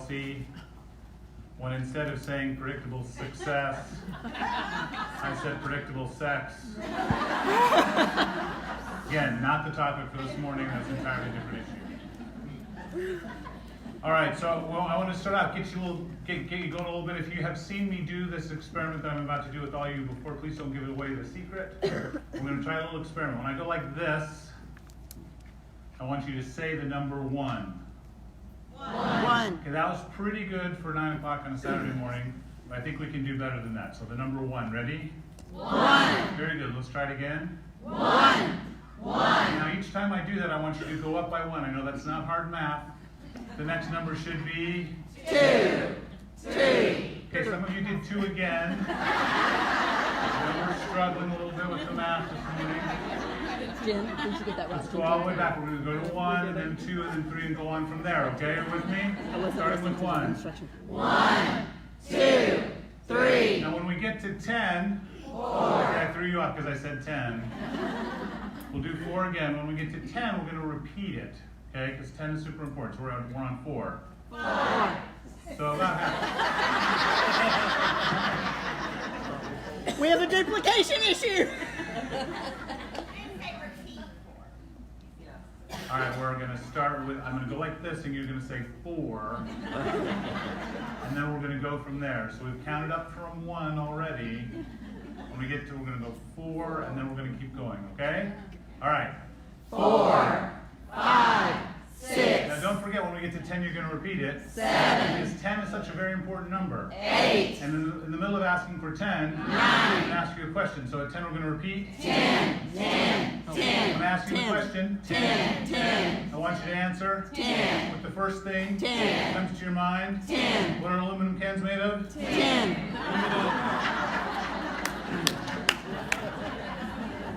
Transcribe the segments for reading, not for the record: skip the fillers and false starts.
policy when instead of saying predictable success, I said predictable sex. Again, not the topic for this morning. That's an entirely different issue. All right, so I want to start out, get you going a little bit. If you have seen me do this experiment that I'm about to do with all of you before, please don't give away the secret. I'm going to try a little experiment. When I go like this, I want you to say the number 1. 1. Okay, that was pretty good for 9 o'clock on a Saturday morning. But I think we can do better than that. So the number 1, ready? 1. Very good. Let's try it again. 1. Now each time I do that, I want you to go up by 1. I know that's not hard math. The next number should be 2. 3. Okay, some of you did 2 again. We're struggling a little bit with the math this morning. Jen, did you get that right? Let's go all the way back. We're going to go to 1, and then 2, and then 3, and go on from there. Okay, are you with me? Starting with 1. 1, 2, 3. Now when we get to 10, okay, I threw you off because I said 10. We'll do 4 again. When we get to 10, we're going to repeat it. Okay, because 10 is super important. So we're on 4. 4. So about half. We have a duplication issue. All right, we're going to start with, I'm going to go like this, and you're going to say 4. And then we're going to go from there. So we've counted up from 1 already. When we get to, we're going to go 4, and then we're going to keep going, okay? All right. 4, 5, 6. Now don't forget, when we get to 10, you're going to repeat it. 7. Because 10 is such a very important number. 8. And in the middle of asking for 10, 9. I'm going to ask you a question. So at 10, we're going to repeat. 10. 10. I'm going to ask you a question. 10. 10. I want you to answer. 10. With the first thing 10. that comes to your mind. 10. What are aluminum cans made of? 10.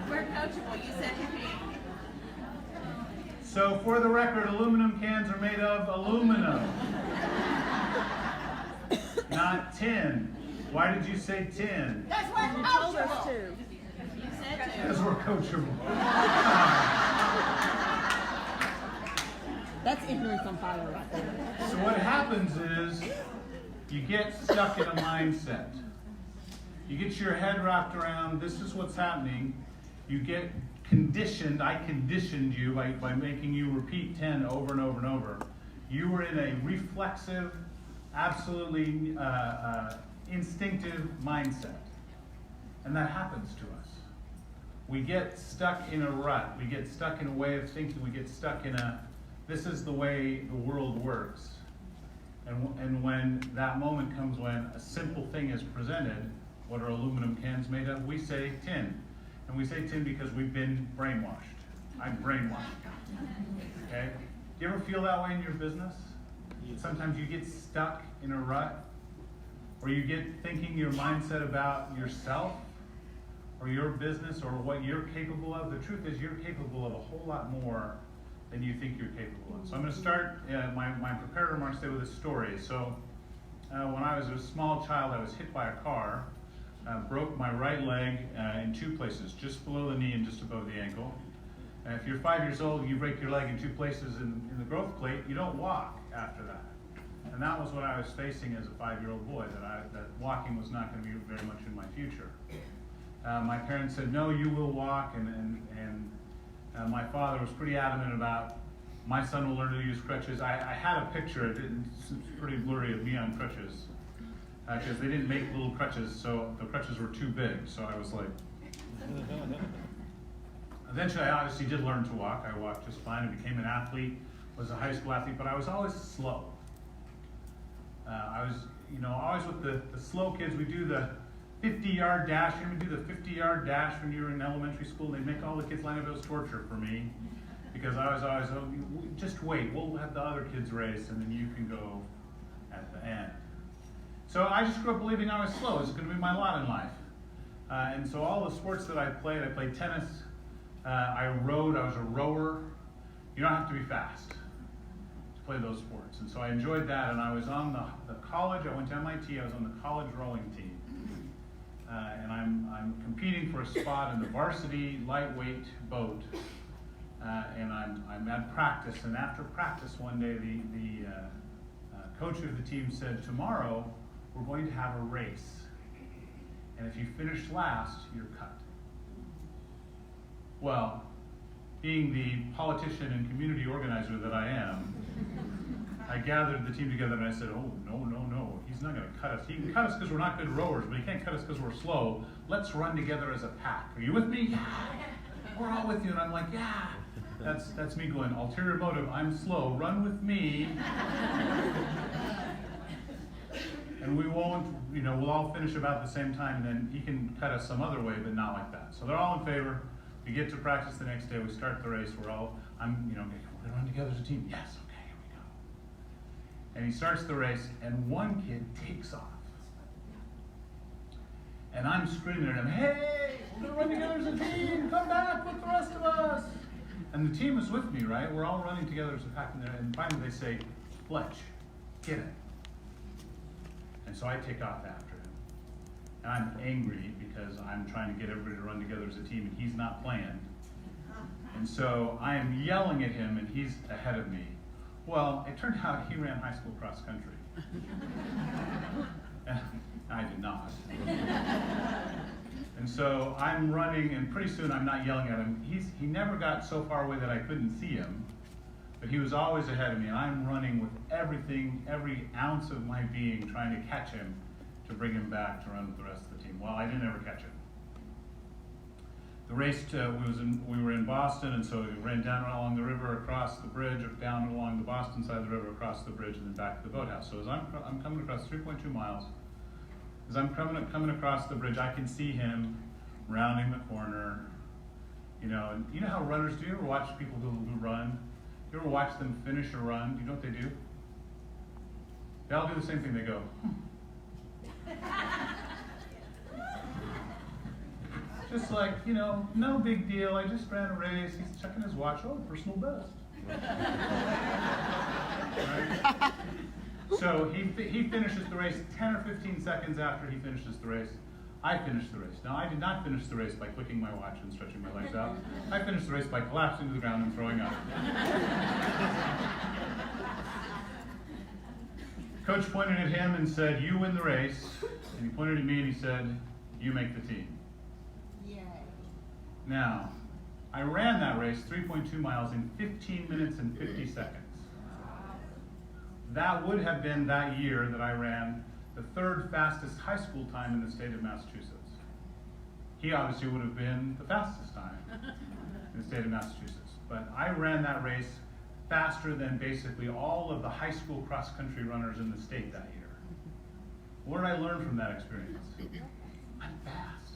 We're coachable. You said repeat. So for the record, aluminum cans are made of aluminum, not tin. Why did you say tin? That's what coachable. to. You said to. Because we're coachable. That's ignorance on fire right there. So what happens is you get stuck in a mindset. You get your head wrapped around, this is what's happening. You get conditioned, I conditioned you by making you repeat 10 over and over and over. You were in a reflexive, absolutely instinctive mindset. And that happens to us. We get stuck in a rut. We get stuck in a way of thinking. We get stuck in this is the way the world works. And when that moment comes when a simple thing is presented, what are aluminum cans made of? We say tin. And we say tin because we've been brainwashed. I'm brainwashed. Okay? Do you ever feel that way in your business? Sometimes you get stuck in a rut, or you get thinking your mindset about yourself, or your business, or what you're capable of. The truth is you're capable of a whole lot more than you think you're capable of. So I'm going to start my prepared remarks today with a story. So when I was a small child, I was hit by a car. Broke my right leg in 2 places, just below the knee and just above the ankle. If you're 5 years old and you break your leg in 2 places in the growth plate, you don't walk after that. And that was what I was facing as a 5-year-old boy, that walking was not going to be very much in my future. My parents said, no, you will walk, and my father was pretty adamant about my son will learn to use crutches. I had a picture, it's pretty blurry, of me on crutches. Because they didn't make little crutches, so the crutches were too big. So I was like, eventually I obviously did learn to walk. I walked just fine. I became an athlete, was a high school athlete, but I was always slow. I was, always with the slow kids. We do the 50-yard dash. You do the 50-yard dash when you were in elementary school. They'd make all the kids line up. It was torture for me because I was always, just wait. We'll have the other kids race, and then you can go at the end. So I just grew up believing I was slow. It was going to be my lot in life. And so all the sports that I played tennis, I rowed, I was a rower. You don't have to be fast to play those sports. And so I enjoyed that, and I was on the college, I went to MIT, I was on the college rowing team. And I'm competing for a spot in the varsity lightweight boat. And I'm at practice, and after practice one day, the coach of the team said, tomorrow we're going to have a race. And if you finish last, you're cut. Well, being the politician and community organizer that I am, I gathered the team together and I said, oh, no, he's not going to cut us. He can cut us because we're not good rowers, but he can't cut us because we're slow. Let's run together as a pack. Are you with me? Yeah. We're all with you. And I'm like, yeah. That's me going, ulterior motive, I'm slow, run with me. And we won't, we'll all finish about the same time, and then he can cut us some other way, but not like that. So they're all in favor. We get to practice the next day, we start the race, we're gonna run together as a team. Yes, okay, here we go. And he starts the race, and one kid takes off. And I'm screaming at him, hey, we're gonna run together as a team, come back with the rest of us. And the team is with me, right? We're all running together as a pack, and finally they say, Fletch, get it. And so I take off after him. And I'm angry because I'm trying to get everybody to run together as a team and he's not playing. And so I am yelling at him and he's ahead of me. Well, it turned out he ran high school cross country. And I did not. And so I'm running and pretty soon I'm not yelling at him. He never got so far away that I couldn't see him. But he was always ahead of me, and I'm running with everything, every ounce of my being, trying to catch him to bring him back to run with the rest of the team. Well, I didn't ever catch him. The race, we were in Boston, and so we ran down along the river, across the bridge, down along the Boston side of the river, across the bridge, and then back to the boathouse. So as I'm coming across 3.2 miles, as I'm coming across the bridge, I can see him rounding the corner. And you know how runners do? You ever watch people who run? You ever watch them finish a run? You know what they do? They all do the same thing. They go, just like, no big deal. I just ran a race. He's checking his watch. Oh, personal best. Right? So he finishes the race 10 or 15 seconds after he finishes the race. I finished the race. Now, I did not finish the race by clicking my watch and stretching my legs out. I finished the race by collapsing to the ground and throwing up. Coach pointed at him and said, you win the race. And he pointed at me and he said, you make the team. Yay. Now, I ran that race 3.2 miles in 15 minutes and 50 seconds. That would have been that year that I ran the third fastest high school time in the state of Massachusetts. He obviously would have been the fastest time in the state of Massachusetts. But I ran that race faster than basically all of the high school cross-country runners in the state that year. What did I learn from that experience? I'm fast.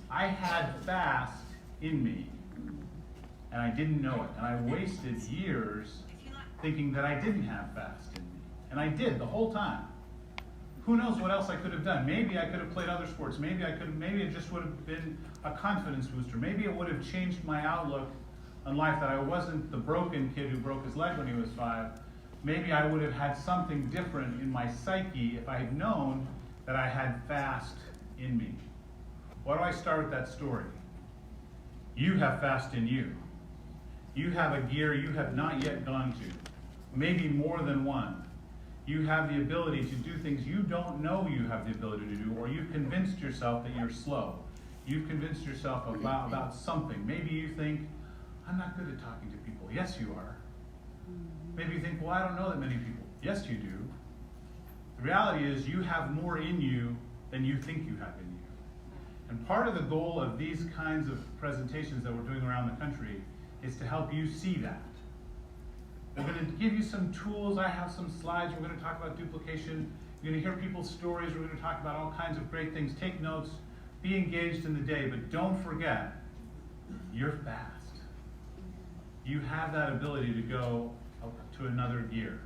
I had fast in me, and I didn't know it. And I wasted years thinking that I didn't have fast in me. And I did the whole time. Who knows what else I could have done? Maybe I could have played other sports. Maybe it just would have been a confidence booster. Maybe it would have changed my outlook on life, that I wasn't the broken kid who broke his leg when he was 5. Maybe I would have had something different in my psyche if I had known that I had fast in me. Why do I start with that story? You have fast in you. You have a gear you have not yet gone to, maybe more than one. You have the ability to do things you don't know you have the ability to do, or you've convinced yourself that you're slow. You've convinced yourself about something. Maybe you think, I'm not good at talking to people. Yes, you are. Maybe you think, well, I don't know that many people. Yes, you do. The reality is you have more in you than you think you have in you. And part of the goal of these kinds of presentations that we're doing around the country is to help you see that. We're going to give you some tools. I have some slides. We're going to talk about duplication. You're going to hear people's stories. We're going to talk about all kinds of great things. Take notes. Be engaged in the day. But don't forget, you're fast. You have that ability to go to another gear.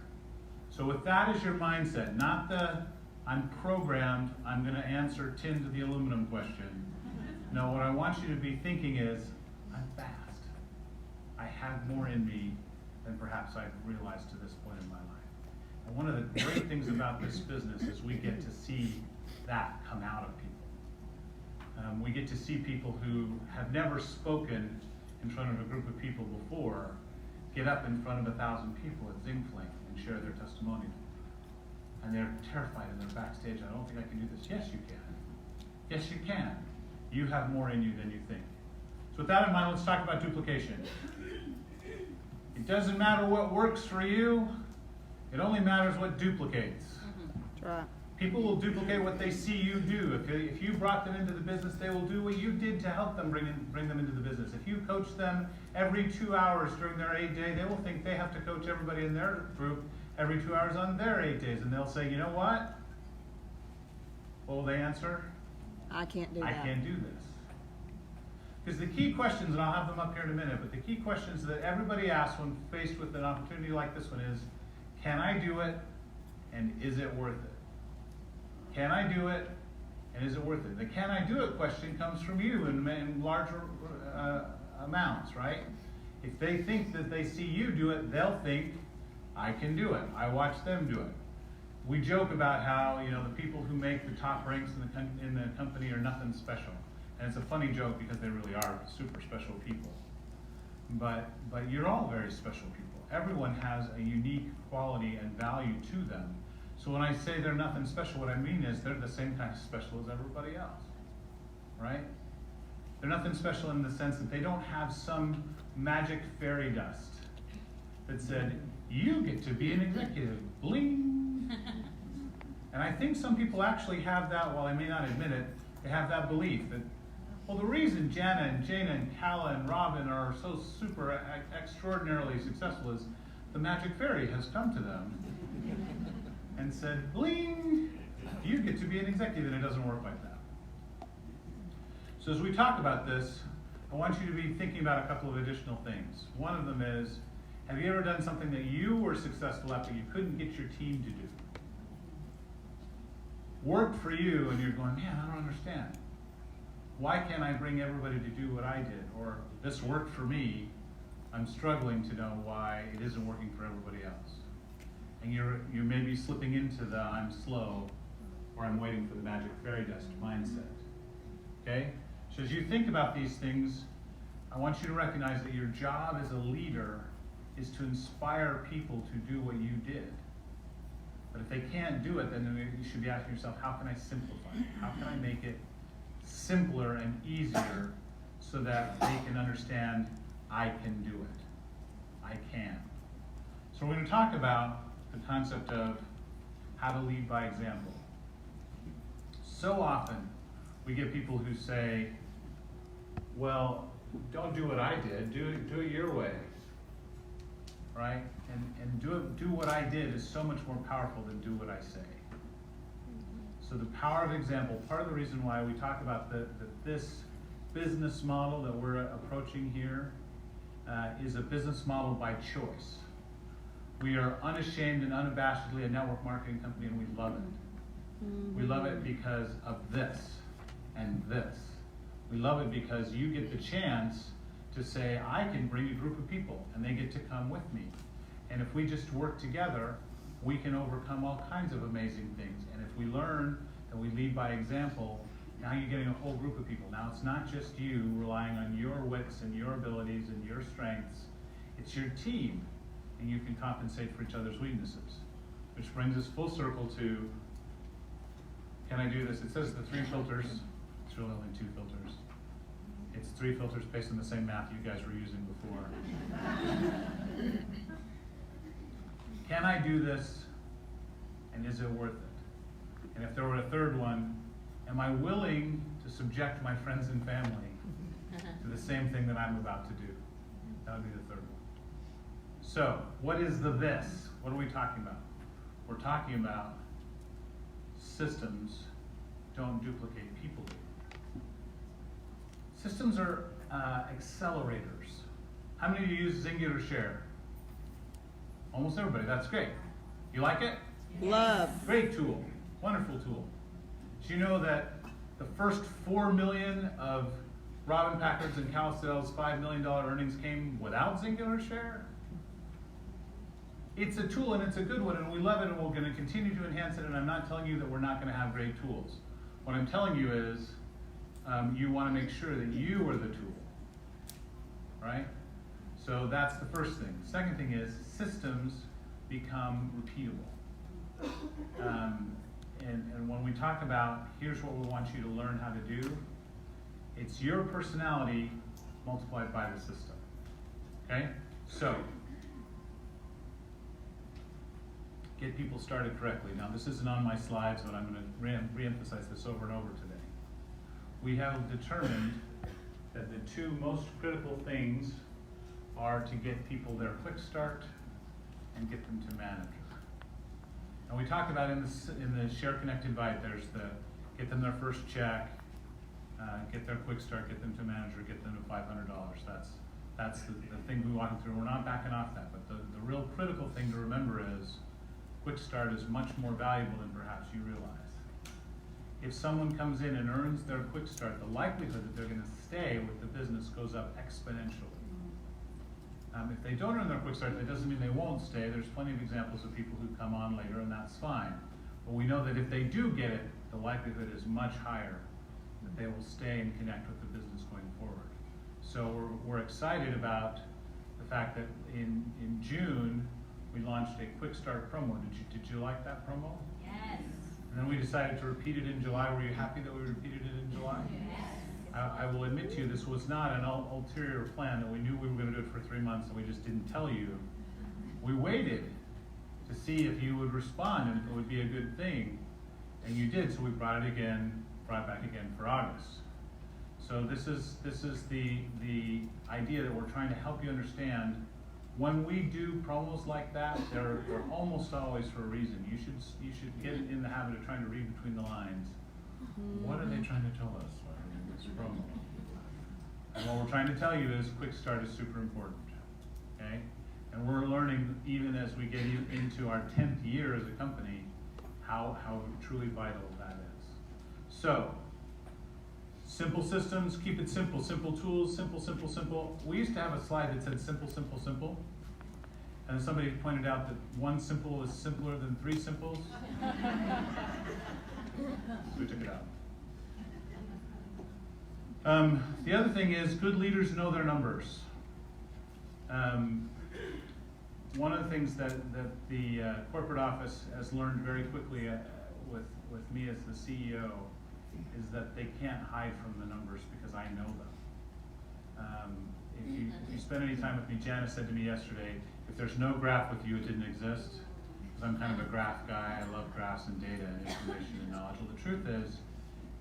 So with that as your mindset, not the I'm programmed, I'm going to answer tin to the aluminum question. No, what I want you to be thinking is, I'm fast. I have more in me than perhaps I've realized to this point in my life. And one of the great things about this business is we get to see that come out of people. We get to see people who have never spoken in front of a group of people before get up in front of 1,000 people at Zing Fling and share their testimonial. And they're terrified and they're backstage. I don't think I can do this. Yes, you can. Yes, you can. You have more in you than you think. So with that in mind, let's talk about duplication. It doesn't matter what works for you. It only matters what duplicates. That's right. People will duplicate what they see you do. If you brought them into the business, they will do what you did to help them bring them into the business. If you coach them every 2 hours during their 8-day, they will think they have to coach everybody in their group every 2 hours on their 8 days. And they'll say, you know what? What will they answer? I can't do that. I can't do this. Because the key questions, and I'll have them up here in a minute, but the key questions that everybody asks when faced with an opportunity like this one is, can I do it, and is it worth it? Can I do it, and is it worth it? The can I do it question comes from you in larger amounts, right? If they think that they see you do it, they'll think, I can do it. I watch them do it. We joke about how, the people who make the top ranks in the company are nothing special. And it's a funny joke because they really are super special people. But you're all very special people. Everyone has a unique quality and value to them. So when I say they're nothing special, what I mean is they're the same kind of special as everybody else, right? They're nothing special in the sense that they don't have some magic fairy dust that said, you get to be an executive, bling. And I think some people actually have that, while I may not admit it, they have that belief that, well, the reason Jana and Jana and Kala and Robin are so super extraordinarily successful is the magic fairy has come to them and said, bling, you get to be an executive, and it doesn't work like that. So as we talk about this, I want you to be thinking about a couple of additional things. One of them is, have you ever done something that you were successful at but you couldn't get your team to do? Worked for you and you're going, man, I don't understand. Why can't I bring everybody to do what I did? Or this worked for me, I'm struggling to know why it isn't working for everybody else. And you may be slipping into the I'm slow or I'm waiting for the magic fairy dust mindset. Okay? So as you think about these things, I want you to recognize that your job as a leader is to inspire people to do what you did. But if they can't do it, then you should be asking yourself, how can I simplify it? How can I make it simpler and easier so that they can understand I can do it? I can. So we're going to talk about the concept of how to lead by example. So often we get people who say, well, don't do what I did, do it your way. Right? And do what I did is so much more powerful than do what I say. So the power of example, part of the reason why we talk about this business model that we're approaching here is a business model by choice. We are unashamed and unabashedly a network marketing company, and we love it. We love it because of this and this. We love it because you get the chance to say, I can bring a group of people, and they get to come with me. And if we just work together, we can overcome all kinds of amazing things. And if we learn and we lead by example, now you're getting a whole group of people. Now it's not just you relying on your wits and your abilities and your strengths. It's your team, and you can compensate for each other's weaknesses. Which brings us full circle to, can I do this? It says the 3 filters. It's really only 2 filters. It's 3 filters based on the same math you guys were using before. Can I do this, and is it worth it? And if there were a third one, am I willing to subject my friends and family to the same thing that I'm about to do? That would be the third one. So, what is the this? What are we talking about? We're talking about systems don't duplicate, people do. Systems are accelerators. How many of you use Singular Share? Almost everybody. That's great. You like it? Love. Great tool. Wonderful tool. Did you know that the first 4 million of Robin Packard's and CalStel's $5 million earnings came without Singular Share? It's a tool, and it's a good one, and we love it, and we're going to continue to enhance it, and I'm not telling you that we're not going to have great tools. What I'm telling you is you want to make sure that you are the tool, right? So that's the first thing. The second thing is systems become repeatable. And when we talk about, here's what we want you to learn how to do, it's your personality multiplied by the system. Okay? So, get people started correctly. Now, this isn't on my slides, but I'm going to re-emphasize this over and over today. We have determined that the two most critical things are to get people their quick start and get them to manager. And we talked about in the Share Connect invite, there's the get them their first check, get their quick start, get them to manager, get them to $500. That's the thing we walk through. We're not backing off that, but the real critical thing to remember is quick start is much more valuable than perhaps you realize. If someone comes in and earns their quick start, the likelihood that they're going to stay with the business goes up exponentially. If they don't earn their quick start, that doesn't mean they won't stay. There's plenty of examples of people who come on later, and that's fine. But we know that if they do get it, the likelihood is much higher that they will stay and connect with the business going forward. So we're excited about the fact that in June, we launched a quick start promo. Did you like that promo? Yes. And then we decided to repeat it in July. Were you happy that we repeated it in July? Yes. I will admit to you, this was not an ulterior plan that we knew we were going to do it for 3 months and we just didn't tell you. We waited to see if you would respond and if it would be a good thing. And you did, so we brought it back again for August. So this is the idea that we're trying to help you understand. When we do promos like that, they're almost always for a reason. You should get in the habit of trying to read between the lines. What are they trying to tell us in this promo? And what we're trying to tell you is quick start is super important. Okay? And we're learning, even as we get into our 10th year as a company, how truly vital that is. So, simple systems, keep it simple. Simple tools, simple, simple, simple. We used to have a slide that said simple, simple, simple. And somebody pointed out that one simple is simpler than 3 simples. So we took it out. The other thing is good leaders know their numbers. One of the things that the corporate office has learned very quickly with me as the CEO is that they can't hide from the numbers because I know them. If you spend any time with me, Janice said to me yesterday, if there's no graph with you, it didn't exist. Because I'm kind of a graph guy. I love graphs and data and information and knowledge. Well, the truth is,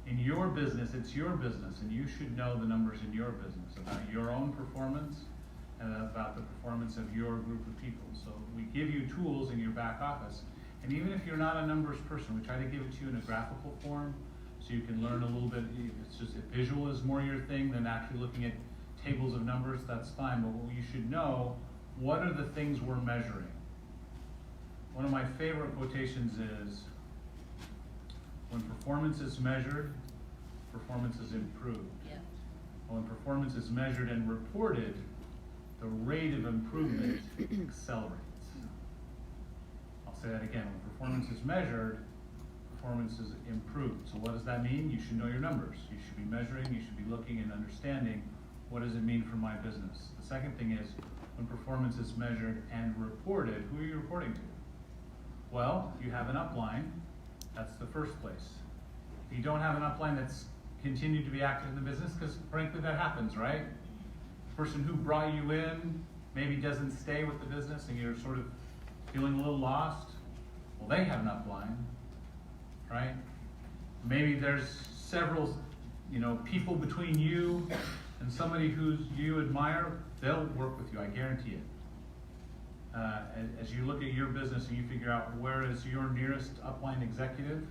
in your business, it's your business, and you should know the numbers in your business about your own performance and about the performance of your group of people. So we give you tools in your back office, and even if you're not a numbers person, we try to give it to you in a graphical form so you can learn a little bit. It's just if visual is more your thing than actually looking at tables of numbers, that's fine, but what you should know, what are the things we're measuring? One of my favorite quotations is, when performance is measured, performance is improved. Yeah. When performance is measured and reported, the rate of improvement accelerates. I'll say that again. When performance is measured, performance is improved. So what does that mean? You should know your numbers. You should be measuring, you should be looking and understanding what does it mean for my business. The second thing is, when performance is measured and reported, who are you reporting to? Well, you have an upline. That's the first place. If you don't have an upline that's continued to be active in the business, because frankly that happens, right? The person who brought you in maybe doesn't stay with the business and you're sort of feeling a little lost. Well, they have an upline, right? Maybe there's several, people between you and somebody who you admire. They'll work with you, I guarantee it. As you look at your business and you figure out where is your nearest upline executive,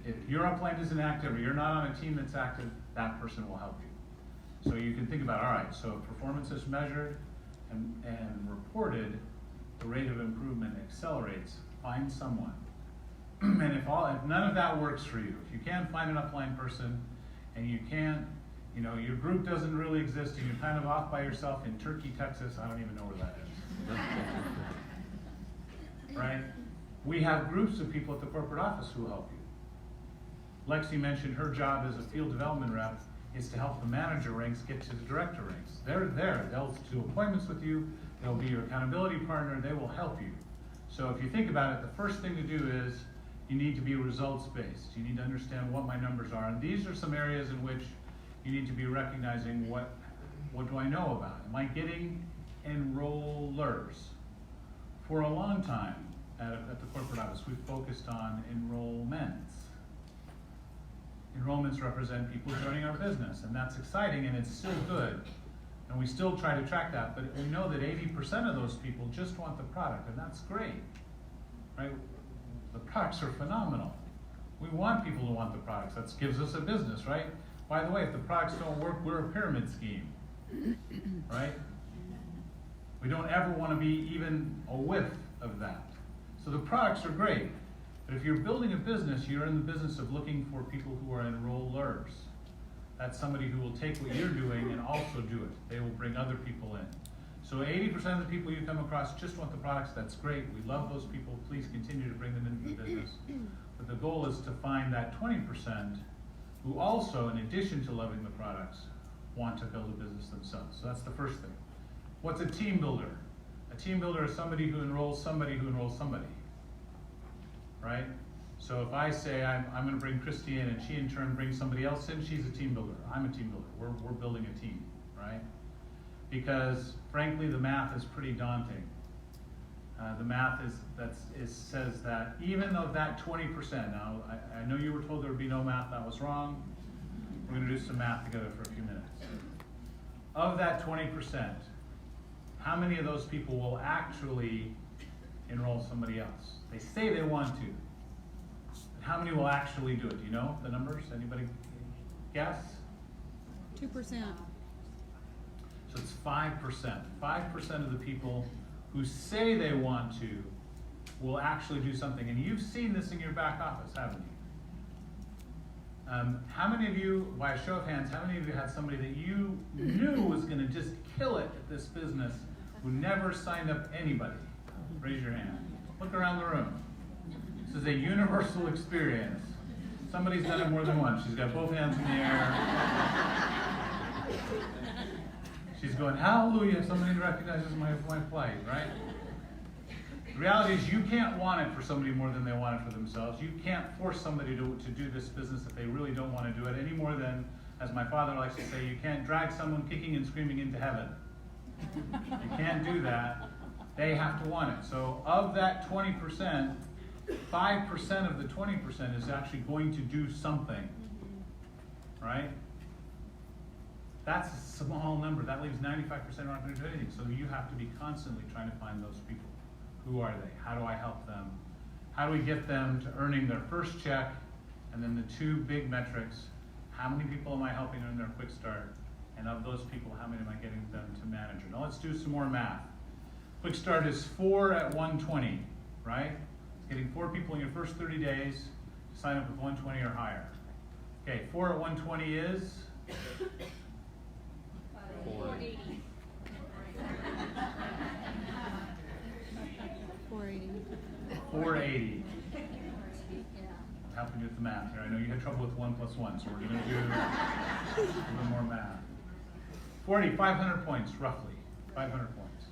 if your upline isn't active or you're not on a team that's active, that person will help you. So you can think about, all right, so if performance is measured and reported, the rate of improvement accelerates. Find someone. And if none of that works for you, if you can't find an upline person and you can't, your group doesn't really exist and you're kind of off by yourself in Turkey, Texas, I don't even know where that is. Right? We have groups of people at the corporate office who help you. Lexi mentioned her job as a field development rep is to help the manager ranks get to the director ranks. They're there. They'll do appointments with you. They'll be your accountability partner. They will help you. So if you think about it, the first thing to do is you need to be results-based. You need to understand what my numbers are. And these are some areas in which you need to be recognizing what do I know about? Am I getting enrollers? For a long time at the corporate office, we've focused on enrollments. Enrollments represent people joining our business, and that's exciting, and it's still good. And we still try to track that, but we know that 80% of those people just want the product, and that's great, right? The products are phenomenal. We want people to want the products. That gives us a business, right? By the way, if the products don't work, we're a pyramid scheme, right? We don't ever want to be even a whiff of that. So the products are great, but if you're building a business, you're in the business of looking for people who are enrollers. That's somebody who will take what you're doing and also do it. They will bring other people in. So 80% of the people you come across just want the products. That's great. We love those people. Please continue to bring them into the business. But the goal is to find that 20% who also, in addition to loving the products, want to build a business themselves. So that's the first thing. What's a team builder? A team builder is somebody who enrolls somebody who enrolls somebody, right? So if I say I'm going to bring Christy in and she in turn brings somebody else in, she's a team builder. I'm a team builder. We're building a team, right? Because frankly, the math is pretty daunting. The math says that even though that 20%, now I know you were told there would be no math, that was wrong. We're going to do some math together for a few minutes. Of that 20%, how many of those people will actually enroll somebody else? They say they want to. But how many will actually do it? Do you know the numbers? Anybody guess? 2%. So it's 5%. 5% of the people who say they want to will actually do something. And you've seen this in your back office, haven't you? How many of you, by a show of hands, how many of you had somebody that you knew was going to just kill it at this business who never signed up anybody? Raise your hand. Look around the room. This is a universal experience. Somebody's done it more than once. She's got both hands in the air. She's going, hallelujah, somebody recognizes my plight, right? The reality is you can't want it for somebody more than they want it for themselves. You can't force somebody to do this business if they really don't want to do it any more than, as my father likes to say, you can't drag someone kicking and screaming into heaven. You can't do that. They have to want it. So of that 20%, 5% of the 20% is actually going to do something, right? That's a small number. That leaves 95% aren't going to do anything. So you have to be constantly trying to find those people. Who are they? How do I help them? How do we get them to earning their first check? And then the two big metrics, how many people am I helping earn their quick start? And of those people, how many am I getting them to manager? Now let's do some more math. Quick start is 4 at 120, right? It's getting 4 people in your first 30 days to sign up with 120 or higher. Okay, 4 at 120 is? 480. 480. I'm helping you with the math here. I know you had trouble with 1 plus 1, so we're going to do a little more math. 500 points, roughly. 500 points.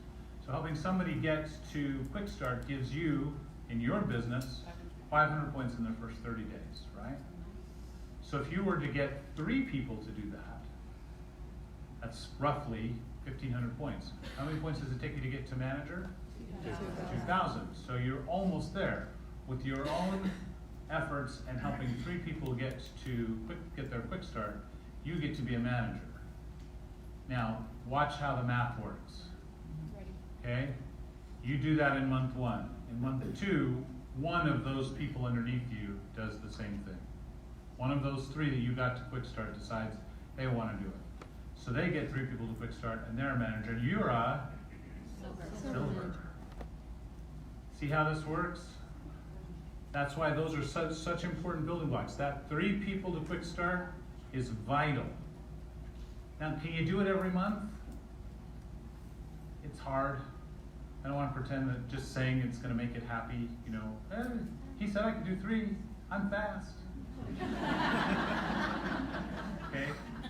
So helping somebody get to Quick Start gives you, in your business, 500 points in their first 30 days, right? So if you were to get 3 people to do that, that's roughly 1,500 points. How many points does it take you to get to manager? 2,000. So you're almost there. With your own efforts and helping 3 people get their quick start, you get to be a manager. Now, watch how the math works. Okay? You do that in month 1. In month 2, one of those people underneath you does the same thing. One of those 3 that you got to quick start decides they want to do it. So they get 3 people to quick start and they're a manager. And you're a silver. See how this works? That's why those are such important building blocks. That 3 people to quick start is vital. Now, can you do it every month? It's hard. I don't want to pretend that just saying it's going to make it happy, he said I could do 3. I'm fast. Okay?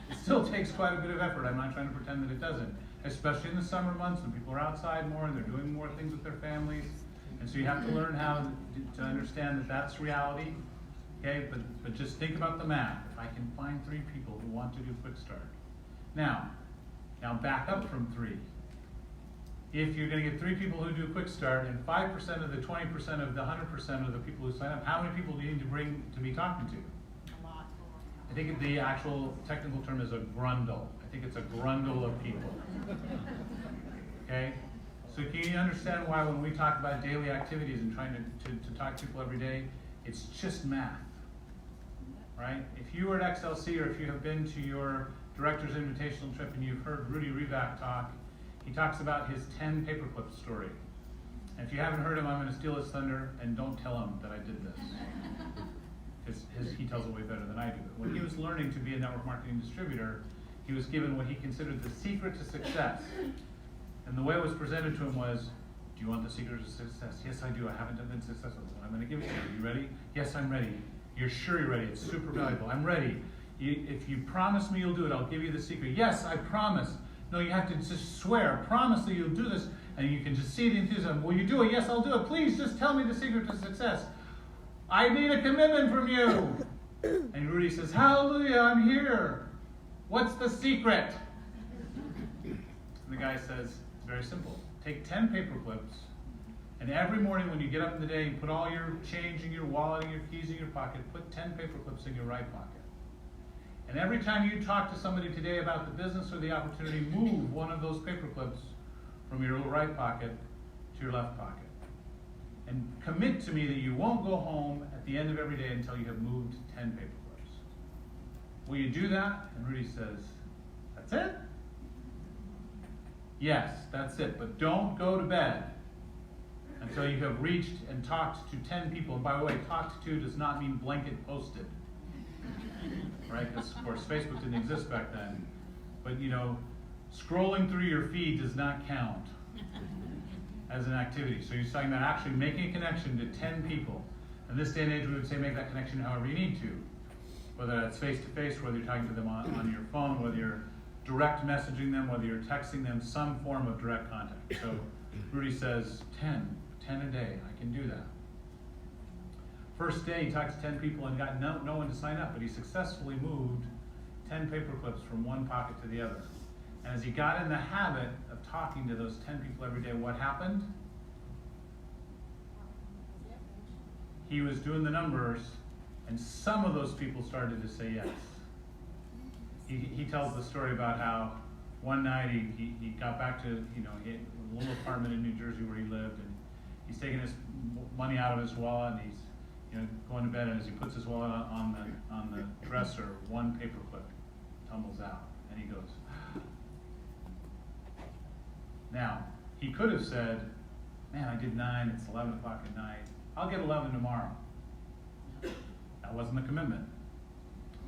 It still takes quite a bit of effort. I'm not trying to pretend that it doesn't. especially in the summer months when people are outside more and they're doing more things with their families. And so you have to learn how to understand that that's reality. Okay, but just think about the math. If I can find 3 people who want to do Quick Start. Now back up from 3. If you're going to get 3 people who do Quick Start and 5% of the 20% of the 100% of the people who sign up, how many people do you need to bring to be talking to? A lot. I think the actual technical term is a grundle. I think it's a grundle of people. Okay? So can you understand why when we talk about daily activities and trying to talk to people every day, it's just math, right? If you were at XLC or if you have been to your director's invitational trip and you've heard Rudy Reback talk, he talks about his 10 paperclip story. And if you haven't heard him, I'm going to steal his thunder and don't tell him that I did this. Because he tells it way better than I do. When he was learning to be a network marketing distributor, he was given what he considered the secret to success. And the way it was presented to him was, do you want the secret to success? Yes, I do. I haven't been successful. I'm going to give it to you. You ready? Yes, I'm ready. You're sure you're ready. It's super valuable. I'm ready. If you promise me you'll do it, I'll give you the secret. Yes, I promise. No, you have to just swear. Promise that you'll do this. And you can just see the enthusiasm. Will you do it? Yes, I'll do it. Please just tell me the secret to success. I need a commitment from you. And Rudy says, hallelujah, I'm here. What's the secret? And the guy says, it's very simple. Take 10 paper clips, and every morning when you get up in the day, you put all your change in your wallet and your keys in your pocket, put 10 paper clips in your right pocket. And every time you talk to somebody today about the business or the opportunity, move one of those paper clips from your right pocket to your left pocket. And commit to me that you won't go home at the end of every day until you have moved 10 paper clips. Will you do that? And Rudy says, that's it? Yes, that's it. But don't go to bed until you have reached and talked to 10 people. And by the way, talked to does not mean blanket posted. Right? Because, of course, Facebook didn't exist back then. But, scrolling through your feed does not count as an activity. So you're talking about actually making a connection to 10 people. In this day and age, we would say make that connection however you need to. Whether that's face-to-face, whether you're talking to them on your phone, whether you're direct messaging them, whether you're texting them, some form of direct contact. So Rudy says, 10 a day, I can do that. First day, he talked to 10 people and got no one to sign up, but he successfully moved 10 paper clips from one pocket to the other. And as he got in the habit of talking to those 10 people every day, what happened? He was doing the numbers, and some of those people started to say yes. He tells the story about how one night he got back to he had a little apartment in New Jersey where he lived, and he's taking his money out of his wallet and he's going to bed, and as he puts his wallet on the dresser, one paper clip tumbles out, and he goes. Now he could have said, "Man, I did 9. It's 11 o'clock at night. I'll get 11 tomorrow." That wasn't the commitment.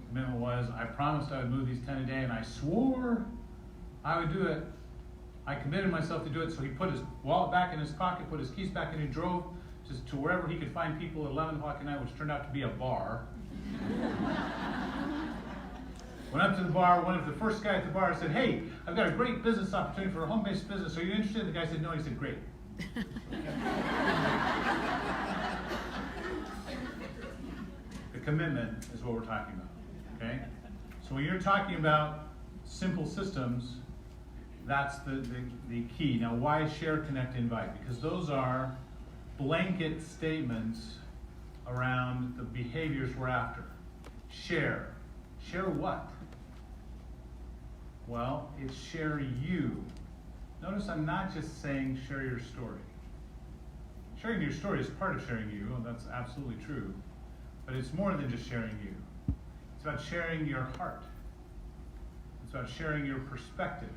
The commitment was, I promised I would move these 10 a day, and I swore I would do it. I committed myself to do it. So he put his wallet back in his pocket, put his keys back in, and drove to wherever he could find people at 11 o'clock at night, which turned out to be a bar. Went up to the bar, went up to the first guy at the bar and said, "Hey, I've got a great business opportunity for a home-based business. Are you interested?" The guy said no. He said, "Great." The commitment is what we're talking about, okay? So when you're talking about simple systems, that's the key. Now, why share, connect, invite? Because those are blanket statements around the behaviors we're after. Share. Share what? Well, it's share you. Notice I'm not just saying share your story. Sharing your story is part of sharing you, and that's absolutely true. But it's more than just sharing you. It's about sharing your heart. It's about sharing your perspective.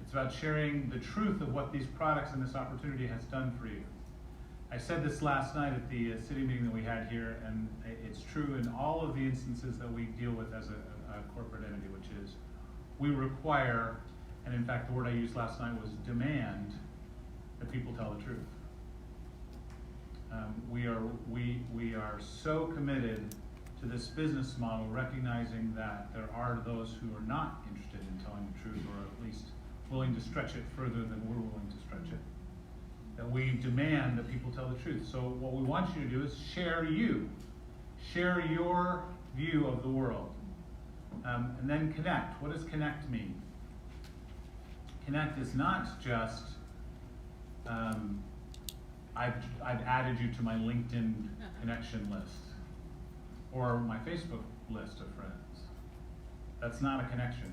It's about sharing the truth of what these products and this opportunity has done for you. I said this last night at the city meeting that we had here, and it's true in all of the instances that we deal with as a corporate entity, which is we require, and in fact the word I used last night was demand, that people tell the truth. We are so committed to this business model, recognizing that there are those who are not interested in telling the truth, or at least willing to stretch it further than we're willing to stretch it. That we demand that people tell the truth. So what we want you to do is share you. Share your view of the world. And then connect. What does connect mean? Connect is not just, I've added you to my LinkedIn connection list or my Facebook list of friends. That's not a connection.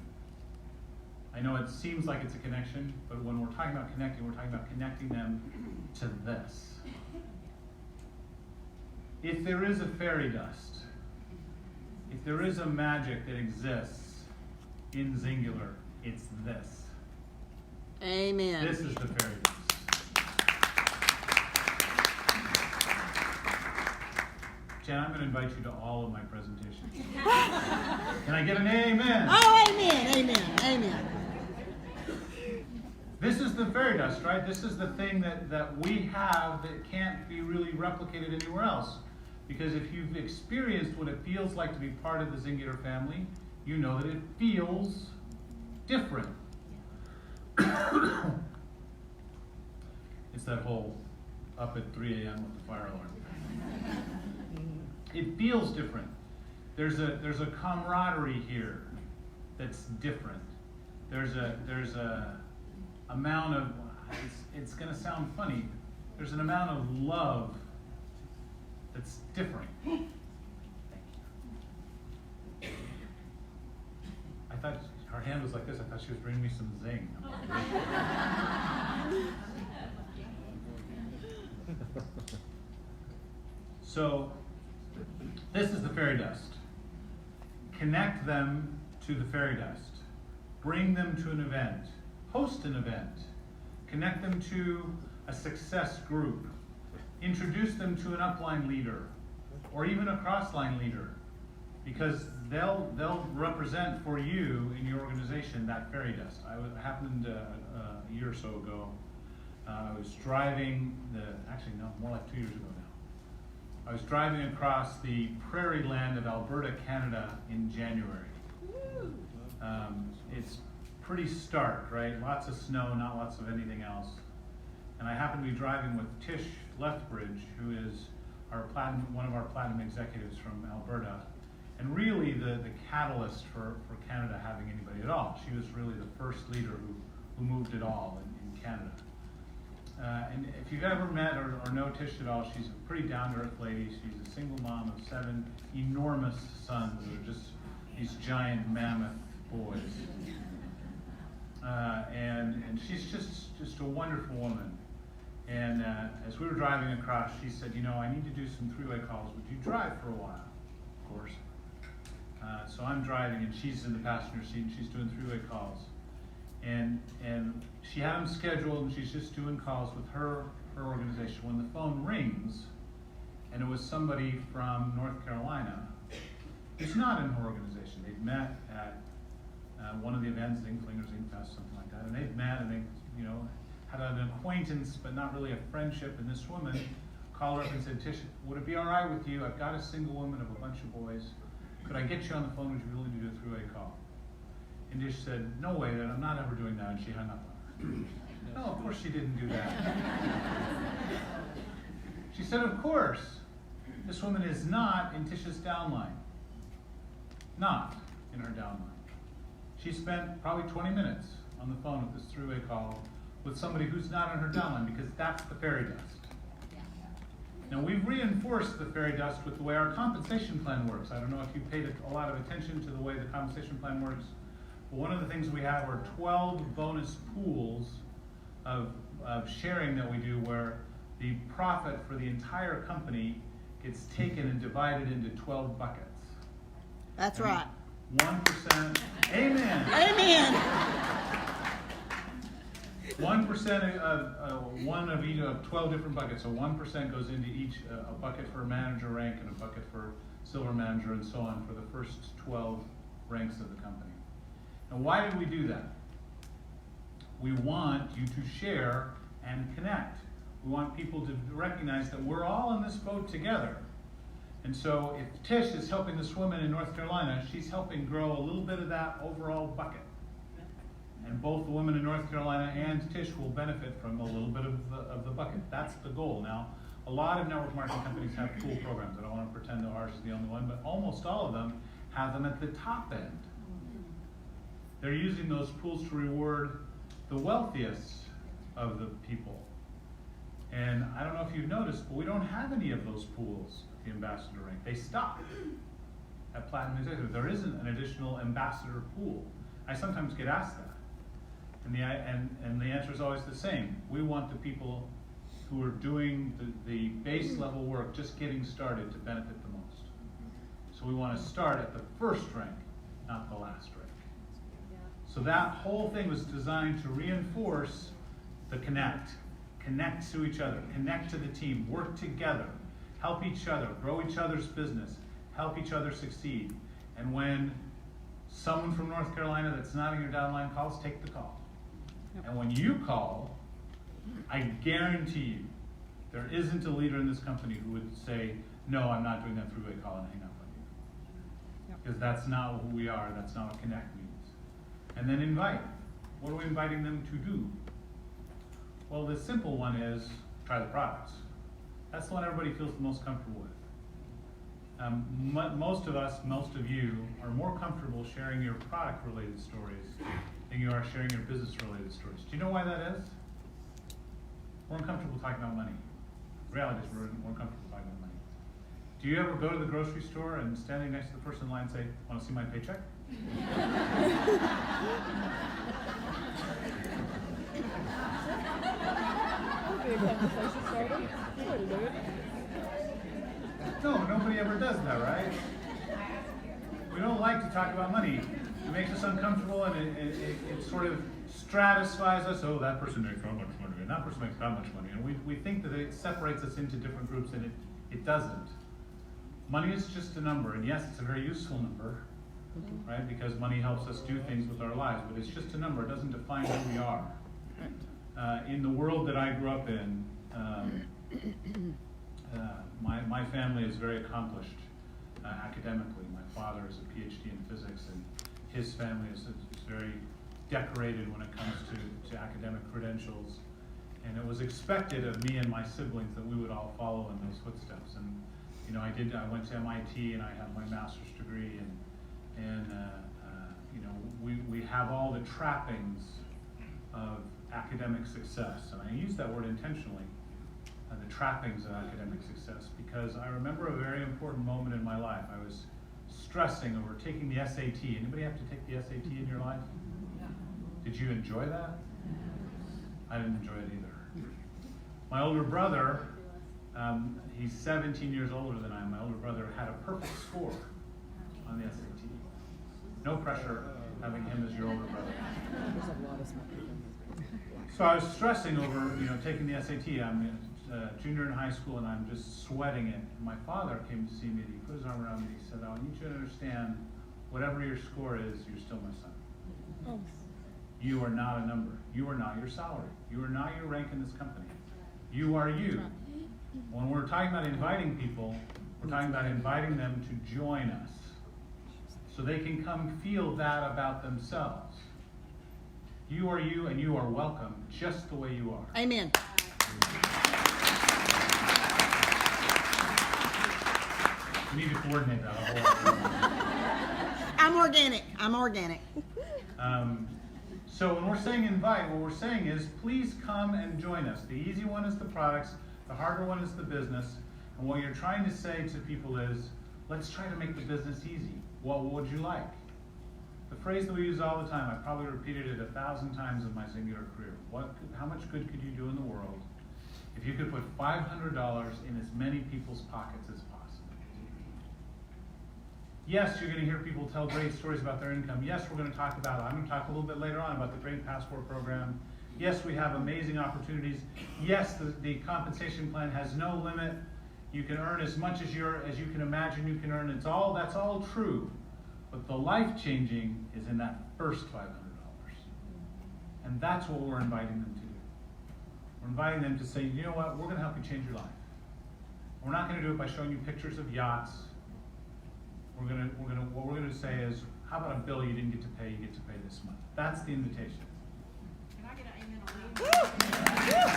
I know it seems like it's a connection, but when we're talking about connecting, we're talking about connecting them to this. If there is a fairy dust, if there is a magic that exists in singular, it's this. Amen. This is the fairy dust. Jen, I'm going to invite you to all of my presentations. Can I get an amen? Oh, amen, amen, amen. This is the fairy dust, right? This is the thing that we have that can't be really replicated anywhere else. Because if you've experienced what it feels like to be part of the singular family, you know that it feels different. It's that whole up at 3 a.m. with the fire alarm. It feels different. There's a camaraderie here that's different. There's a amount of, it's going to sound funny, there's an amount of love that's different. I thought her hand was like this. I thought she was bringing me some zing. So, this is the fairy dust. Connect them to the fairy dust. Bring them to an event. Host an event. Connect them to a success group. Introduce them to an upline leader or even a crossline leader, because they'll represent for you in your organization that fairy dust. It happened a year or so ago. I was driving more like 2 years ago now. I was driving across the prairie land of Alberta, Canada in January. It's pretty stark, right? Lots of snow, not lots of anything else. And I happened to be driving with Tish Lethbridge, who is one of our platinum executives from Alberta, and really the catalyst for Canada having anybody at all. She was really the first leader who moved it all in Canada. And if you've ever met or know Tish at all, she's a pretty down-to-earth lady. She's a single mom of 7 enormous sons who are just these giant mammoth boys. And she's just a wonderful woman. And as we were driving across, she said, I need to do some three-way calls. Would you drive for a while? Of course. So I'm driving, and she's in the passenger seat, and she's doing three-way calls. And she had them scheduled, and she's just doing calls with her organization. When the phone rings, and it was somebody from North Carolina, who's not in her organization. They'd met at one of the events, Inkling or Zinkfest, something like that, and they'd met, and they, had an acquaintance, but not really a friendship. And this woman called her up and said, Tish, would it be all right with you? I've got a single woman of a bunch of boys. Could I get you on the phone? Would you be willing to do a three-way call? And Tish said, no way, I'm not ever doing that. And she hung up on her. No, of course she didn't do that. She said, of course. This woman is not in Tish's downline. Not in her downline. She spent probably 20 minutes on the phone with this three-way call with somebody who's not in her downline, because that's the fairy dust. Now, we've reinforced the fairy dust with the way our compensation plan works. I don't know if you paid a lot of attention to the way the compensation plan works, but one of the things we have are 12 bonus pools of sharing that we do, where the profit for the entire company gets taken and divided into 12 buckets. That's right. 1%. Amen. Amen. 1% of one of each of 12 different buckets. So 1% goes into each, a bucket for manager rank and a bucket for silver manager, and so on for the first 12 ranks of the company. Now, why did we do that? We want you to share and connect. We want people to recognize that we're all in this boat together. And so if Tish is helping this woman in North Carolina, she's helping grow a little bit of that overall bucket. And both the women in North Carolina and Tish will benefit from a little bit of the bucket. That's the goal. Now, a lot of network marketing companies have pool programs. I don't want to pretend that ours is the only one, but almost all of them have them at the top end. They're using those pools to reward the wealthiest of the people. And I don't know if you've noticed, but we don't have any of those pools at the ambassador rank. They stopped at Platinum Executive. There isn't an additional ambassador pool. I sometimes get asked that. And the answer is always the same. We want the people who are doing the base level work, just getting started, to benefit the most. So we want to start at the first rank, not the last rank. So that whole thing was designed to reinforce the connect to each other, connect to the team, work together, help each other, grow each other's business, help each other succeed. And when someone from North Carolina that's not in your downline calls, take the call. And when you call, I guarantee you, there isn't a leader in this company who would say, no, I'm not doing that three-way call and hang up on you. Because that's not who we are, that's not what connect means. And then invite. What are we inviting them to do? Well, the simple one is try the products. That's the one everybody feels the most comfortable with. Most of us, most of you, are more comfortable sharing your product-related stories than you are sharing your business-related stories. Do you know why that is? We're uncomfortable talking about money. The reality is we're more comfortable talking about money. Do you ever go to the grocery store and standing next to the person in line say, want to see my paycheck? No, nobody ever does that, right? We don't like to talk about money. It makes us uncomfortable, and it sort of stratifies us. Oh, that person makes how much money, and that person makes how much money. And we think that it separates us into different groups, and it doesn't. Money is just a number, and yes, it's a very useful number, right? Because money helps us do things with our lives, but it's just a number. It doesn't define who we are. In the world that I grew up in, my family is very accomplished academically. My father is a PhD in physics, and his family is very decorated when it comes to academic credentials. And it was expected of me and my siblings that we would all follow in those footsteps. And I went to MIT, and I have my master's degree, and we have all the trappings of academic success. And I use that word intentionally, the trappings of academic success, because I remember a very important moment in my life. I was stressing over taking the SAT. Anybody have to take the SAT in your life? Did you enjoy that? I didn't enjoy it either. My older brother, he's 17 years older than I am. My older brother had a perfect score on the SAT. No pressure having him as your older brother. So I was stressing over, taking the SAT. I'm a junior in high school, and I'm just sweating it. And my father came to see me, and he put his arm around me, and he said, I need you to understand, whatever your score is, you're still my son. Oh. You are not a number. You are not your salary. You are not your rank in this company. You are you. When we're talking about inviting people, we're talking about inviting them to join us, so they can come feel that about themselves. You are you, and you are welcome just the way you are. Amen. We need to coordinate that a whole lot. I'm organic. So when we're saying invite, what we're saying is, please come and join us. The easy one is the products, the harder one is the business. And what you're trying to say to people is, let's try to make the business easy. What would you like? The phrase that we use all the time, I probably repeated it 1,000 times in my singular career. How much good could you do in the world if you could put $500 in as many people's pockets as possible? Yes, you're going to hear people tell great stories about their income. Yes, I'm going to talk a little bit later on about the Great Passport Program. Yes, we have amazing opportunities. Yes, the compensation plan has no limit. You can earn as much as you can imagine you can earn. That's all true. But the life-changing is in that first $500. And that's what we're inviting them to do. We're inviting them to say, you know what, we're going to help you change your life. We're not going to do it by showing you pictures of yachts. What we're going to say is, how about a bill you didn't get to pay, you get to pay this month? That's the invitation. Woo! Woo!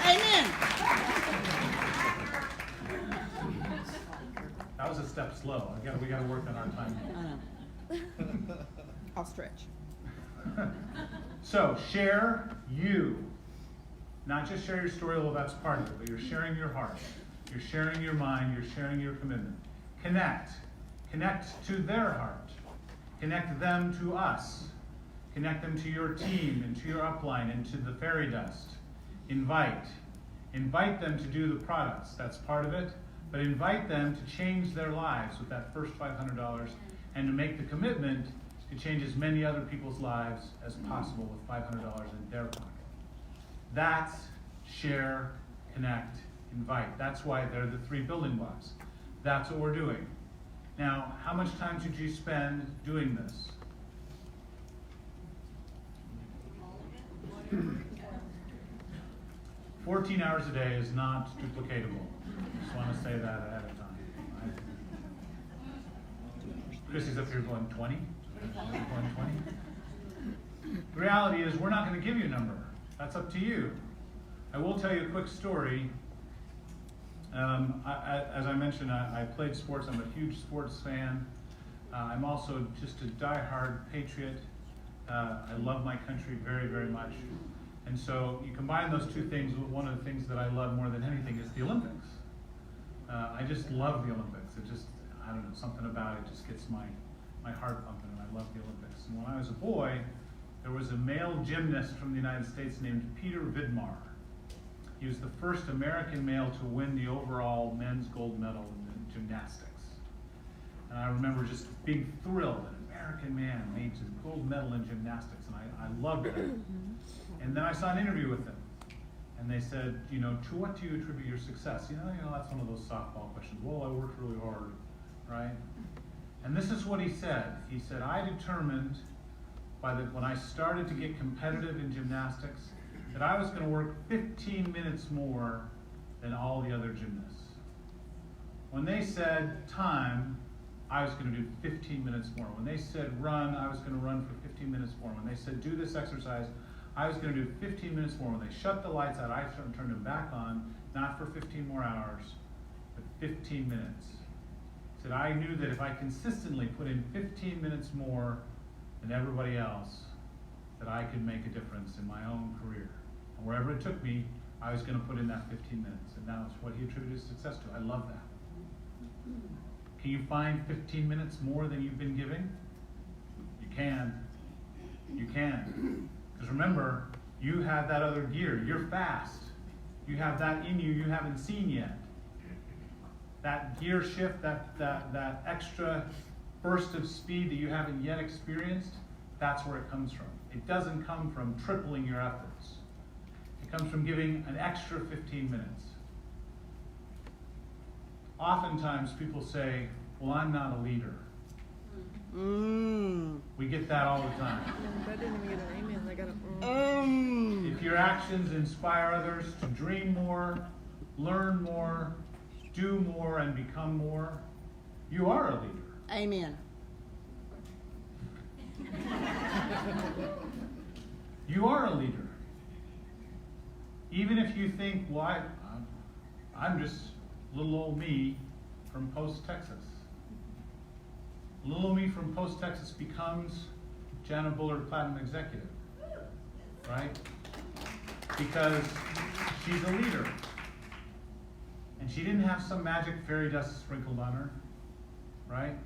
Amen. That was a step slow. We got to work on our timing. I know. I'll stretch. So, share you. Not just share your story, well, that's part of it, but you're sharing your heart. You're sharing your mind. You're sharing your commitment. Connect. Connect to their heart. Connect them to us. Connect them to your team and to your upline and to the fairy dust. Invite. Invite them to do the products. That's part of it. But invite them to change their lives with that first $500 and to make the commitment to change as many other people's lives as possible with $500 in their pocket. That's share, connect, invite. That's why they're the 3 building blocks. That's what we're doing. Now, how much time should you spend doing this? – 14 hours a day is not duplicatable. Just want to say that ahead of time. Right? Chrissy's up here going 20. Going 20. The reality is we're not going to give you a number. That's up to you. I will tell you a quick story. As I mentioned, I played sports. I'm a huge sports fan. I'm also just a diehard patriot. I love my country very, very much. And so you combine those two things with one of the things that I love more than anything is the Olympics. I just love the Olympics. It just, I don't know, something about it just gets my heart pumping, and I love the Olympics. And when I was a boy, there was a male gymnast from the United States named Peter Vidmar. He was the first American male to win the overall men's gold medal in gymnastics. And I remember just being thrilled that an American man made a gold medal in gymnastics, and I loved it. And then I saw an interview with him, and they said, you know, to what do you attribute your success? You know, that's one of those softball questions. Well, I worked really hard, right? And this is what he said. He said, I determined when I started to get competitive in gymnastics that I was going to work 15 minutes more than all the other gymnasts. When they said time, I was going to do 15 minutes more. When they said run, I was going to run for 15 minutes more. When they said do this exercise, I was going to do 15 minutes more. When they shut the lights out, I turned them back on, not for 15 more hours, but 15 minutes. He said, I knew that if I consistently put in 15 minutes more than everybody else, that I could make a difference in my own career. And wherever it took me, I was going to put in that 15 minutes. And that's what he attributed success to. I love that. Can you find 15 minutes more than you've been giving? You can. You can. Because remember, you have that other gear. You're fast. You have that in you haven't seen yet. That gear shift, that extra burst of speed that you haven't yet experienced, that's where it comes from. It doesn't come from tripling your efforts. It comes from giving an extra 15 minutes. Oftentimes people say, well, I'm not a leader. We get that all the time. I didn't even get an amen. I got a If your actions inspire others to dream more, learn more, do more, and become more, you are a leader. Amen. You are a leader. Even if you think, well, I'm just little old me from Post, Texas. Little old me from Post, Texas becomes Janet Bullard Platinum Executive, right? Because she's a leader. And she didn't have some magic fairy dust sprinkled on her, right?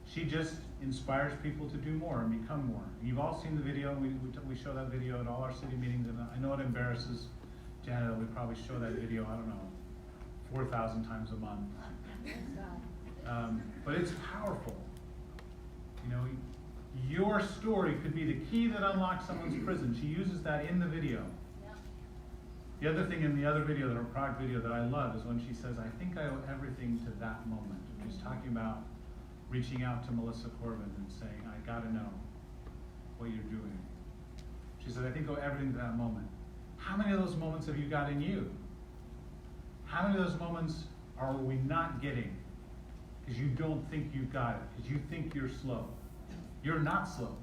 She just inspires people to do more and become more. You've all seen the video. We show that video at all our city meetings, and I know it embarrasses Janet that we probably show that video, I don't know, 4,000 times a month. But it's powerful. You know, your story could be the key that unlocks someone's prison. She uses that in the video. The other thing in the other video, her product video that I love, is when she says, I think I owe everything to that moment. She's talking about reaching out to Melissa Corbin and saying, I gotta know what you're doing. She said, I think I owe everything to that moment. How many of those moments have you got in you? How many of those moments are we not getting because you don't think you've got it, because you think you're slow? You're not slow.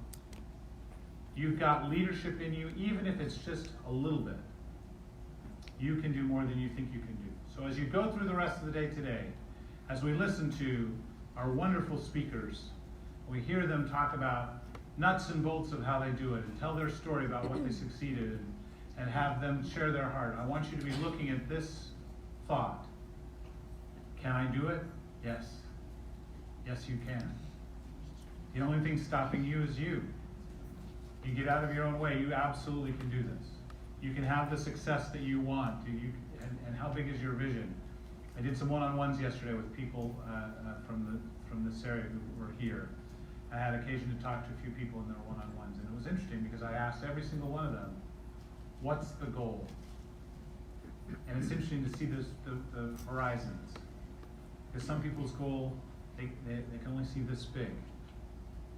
You've got leadership in you, even if it's just a little bit. You can do more than you think you can do. So as you go through the rest of the day today, as we listen to our wonderful speakers, we hear them talk about nuts and bolts of how they do it and tell their story about what they succeeded in, and have them share their heart. I want you to be looking at this thought. Can I do it? Yes. Yes, you can. The only thing stopping you is you. You get out of your own way, you absolutely can do this. You can have the success that you want. And how big is your vision? I did some one-on-ones yesterday with people from this area who were here. I had occasion to talk to a few people in their one-on-ones, and it was interesting because I asked every single one of them, what's the goal? And it's interesting to see the horizons. Because some people's goal, they can only see this big.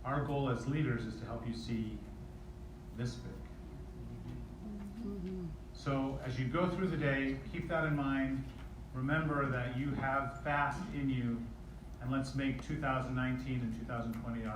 Our goal as leaders is to help you see this big. So as you go through the day, keep that in mind. Remember that you have fast in you, and let's make 2019 and 2020 our